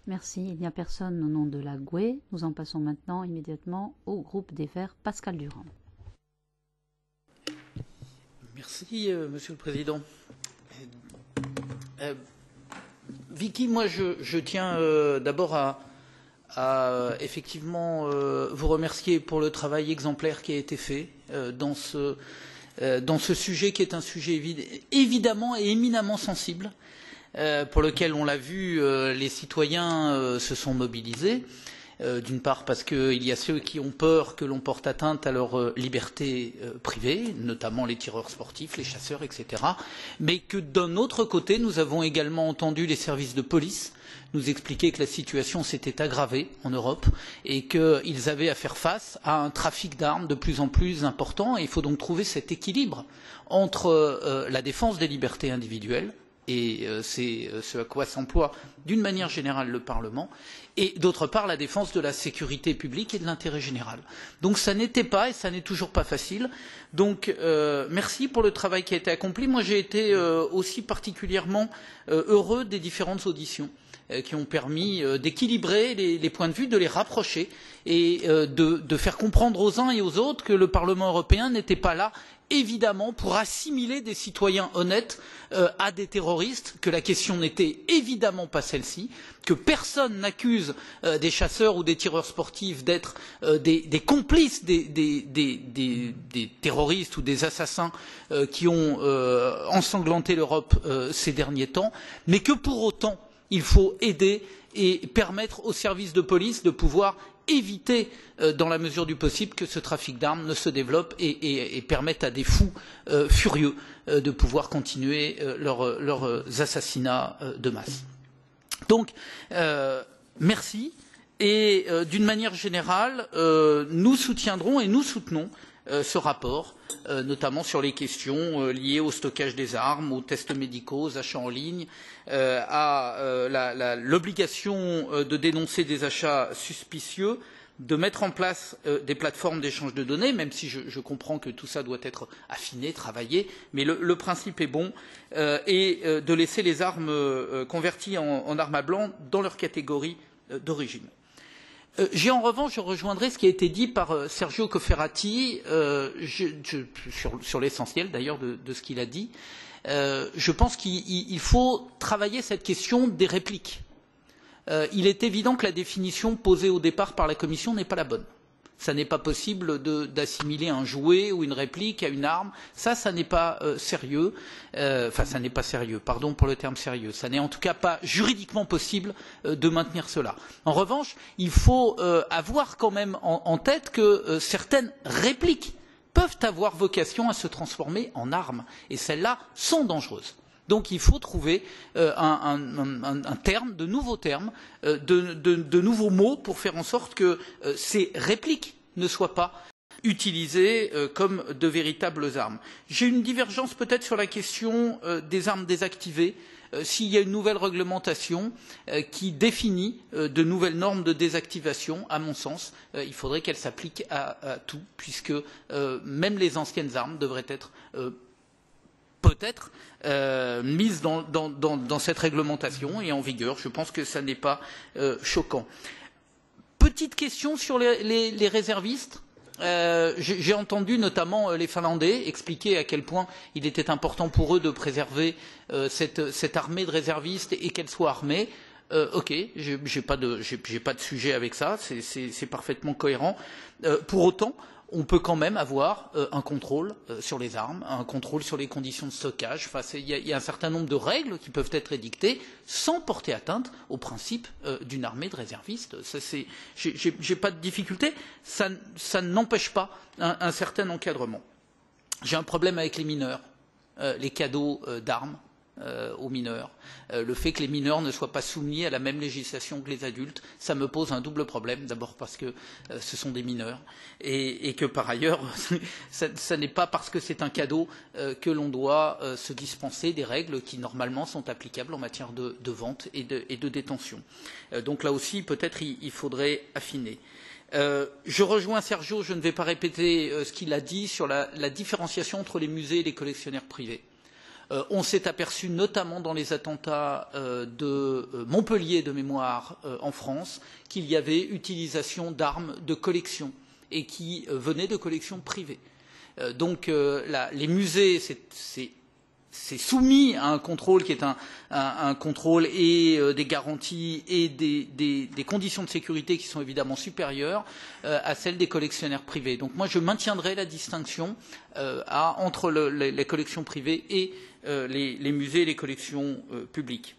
Merci. Il n'y a personne au nom de la GUE. Nous en passons maintenant immédiatement au groupe des Verts. Pascal Durand. Merci, Monsieur le Président. Vicky, moi, je tiens d'abord à effectivement vous remercier pour le travail exemplaire qui a été fait dans ce sujet qui est un sujet évidemment et éminemment sensible, pour lequel, on l'a vu, les citoyens se sont mobilisés. D'une part parce qu'il y a ceux qui ont peur que l'on porte atteinte à leur liberté privée, notamment les tireurs sportifs, les chasseurs, etc. Mais que d'un autre côté, nous avons également entendu les services de police nous expliquer que la situation s'était aggravée en Europe et qu'ils avaient à faire face à un trafic d'armes de plus en plus important. Et il faut donc trouver cet équilibre entre la défense des libertés individuelles, et c'est ce à quoi s'emploie d'une manière générale le Parlement, et d'autre part la défense de la sécurité publique et de l'intérêt général. Donc ça n'était pas et ça n'est toujours pas facile. Donc merci pour le travail qui a été accompli. Moi j'ai été aussi particulièrement heureux des différentes auditions qui ont permis d'équilibrer les points de vue, de les rapprocher et de faire comprendre aux uns et aux autres que le Parlement européen n'était pas là évidemment pour assimiler des citoyens honnêtes à des terroristes, que la question n'était évidemment pas celle-ci, que personne n'accuse des chasseurs ou des tireurs sportifs d'être des complices des terroristes ou des assassins qui ont ensanglanté l'Europe ces derniers temps, mais que pour autant il faut aider et permettre aux services de police de pouvoir éviter, dans la mesure du possible, que ce trafic d'armes ne se développe et permette à des fous furieux de pouvoir continuer leurs assassinats de masse. Donc, merci. Et d'une manière générale, nous soutiendrons et nous soutenons ce rapport, notamment sur les questions liées au stockage des armes, aux tests médicaux, aux achats en ligne, à l'obligation de dénoncer des achats suspicieux, de mettre en place des plateformes d'échange de données, même si je comprends que tout ça doit être affiné, travaillé, mais le principe est bon, et de laisser les armes converties en armes à blanc dans leur catégorie d'origine. En revanche, je rejoindrai ce qui a été dit par Sergio Cofferati sur l'essentiel d'ailleurs de ce qu'il a dit. Je pense qu'il faut travailler cette question des répliques. Il est évident que la définition posée au départ par la Commission n'est pas la bonne. Ça n'est pas possible d'assimiler un jouet ou une réplique à une arme. Ça n'est pas sérieux. Enfin, ça n'est pas sérieux. Pardon pour le terme sérieux. Ça n'est en tout cas pas juridiquement possible de maintenir cela. En revanche, il faut avoir quand même en tête que certaines répliques peuvent avoir vocation à se transformer en armes. Et celles-là sont dangereuses. Donc il faut trouver un terme, de nouveaux termes, de nouveaux mots pour faire en sorte que ces répliques ne soient pas utilisées comme de véritables armes. J'ai une divergence peut-être sur la question des armes désactivées. S'il y a une nouvelle réglementation qui définit de nouvelles normes de désactivation, à mon sens, il faudrait qu'elle s'applique à tout, puisque même les anciennes armes devraient être peut-être mise dans cette réglementation et en vigueur. Je pense que ça n'est pas choquant. Petite question sur les réservistes. J'ai entendu notamment les Finlandais expliquer à quel point il était important pour eux de préserver cette armée de réservistes et qu'elle soit armée. Ok, j'ai pas de sujet avec ça, c'est parfaitement cohérent. Pour autant, on peut quand même avoir un contrôle sur les armes, un contrôle sur les conditions de stockage. Enfin, il y a un certain nombre de règles qui peuvent être édictées sans porter atteinte au principe d'une armée de réservistes. J'ai pas de difficulté. Ça n'empêche pas un certain encadrement. J'ai un problème avec les mineurs, les cadeaux d'armes aux mineurs. Le fait que les mineurs ne soient pas soumis à la même législation que les adultes, ça me pose un double problème. D'abord parce que ce sont des mineurs et que par ailleurs, ce n'est pas parce que c'est un cadeau que l'on doit se dispenser des règles qui normalement sont applicables en matière de vente et de détention. Donc là aussi, peut-être il faudrait affiner. Je rejoins Sergio, je ne vais pas répéter ce qu'il a dit sur la différenciation entre les musées et les collectionneurs privés. On s'est aperçu notamment dans les attentats de Montpellier de mémoire en France qu'il y avait utilisation d'armes de collection et qui venaient de collections privées. Donc les musées, c'est soumis à un contrôle qui est un contrôle et des garanties et des conditions de sécurité qui sont évidemment supérieures à celles des collectionneurs privés. Donc moi je maintiendrai la distinction entre les collections privées et les musées et les collections publiques.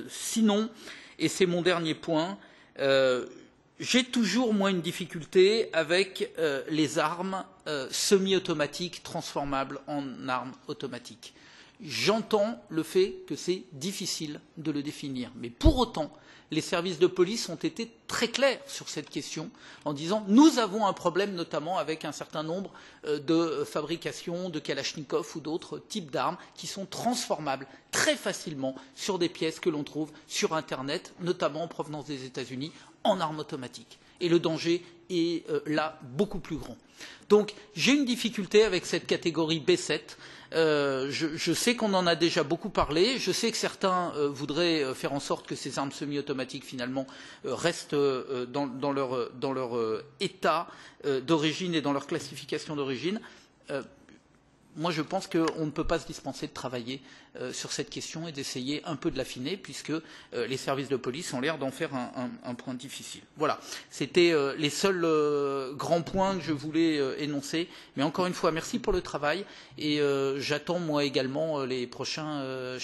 Sinon, et c'est mon dernier point, j'ai toujours, moi, une difficulté avec les armes semi-automatiques transformables en armes automatiques. J'entends le fait que c'est difficile de le définir, mais pour autant, les services de police ont été très clairs sur cette question en disant « nous avons un problème notamment avec un certain nombre de fabrications de Kalachnikov ou d'autres types d'armes qui sont transformables très facilement sur des pièces que l'on trouve sur Internet, notamment en provenance des États-Unis, en armes automatiques. Et le danger est là beaucoup plus grand. Donc j'ai une difficulté avec cette catégorie B7. Je sais qu'on en a déjà beaucoup parlé. Je sais que certains voudraient faire en sorte que ces armes semi-automatiques finalement restent dans leur état d'origine et dans leur classification d'origine. Moi, je pense qu'on ne peut pas se dispenser de travailler sur cette question et d'essayer un peu de l'affiner, puisque les services de police ont l'air d'en faire un point difficile. Voilà, c'était les seuls grands points que je voulais énoncer. Mais encore une fois, merci pour le travail et j'attends moi également les prochains